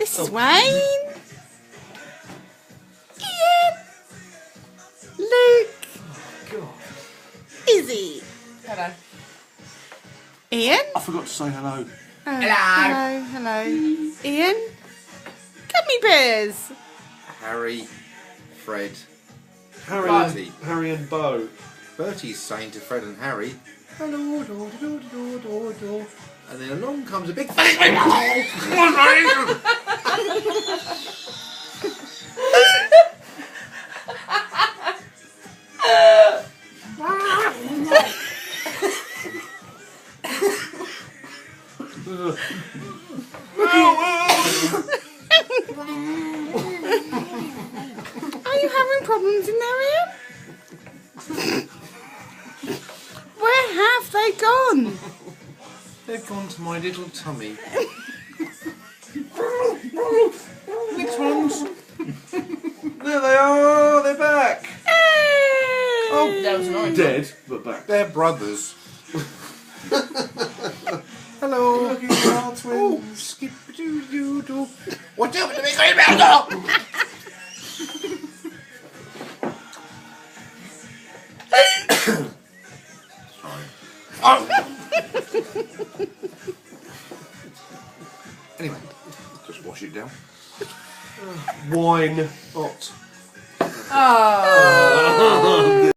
Mrs. Wayne. Ian. Luke. God. Izzy. Hello. Ian. I forgot to say hello. Oh, Hello. hello. Ian. Gummy bears. Harry, Fred, Harry and Bo. Bertie's saying to Fred and Harry, hello, do, do, do, do, do. And then along comes a big face. Are you having problems in there, Ian? Where have they gone? They've gone to my little tummy. Next ones. There they are. They're back. Oh, That was annoying. Dead, but back. They're brothers. Hello. Look at our twins. Oh, skip doo doo doo. What's up with the big green mouse? Sorry. Oh. Anyway, just wash it down. Wine hot. Oh.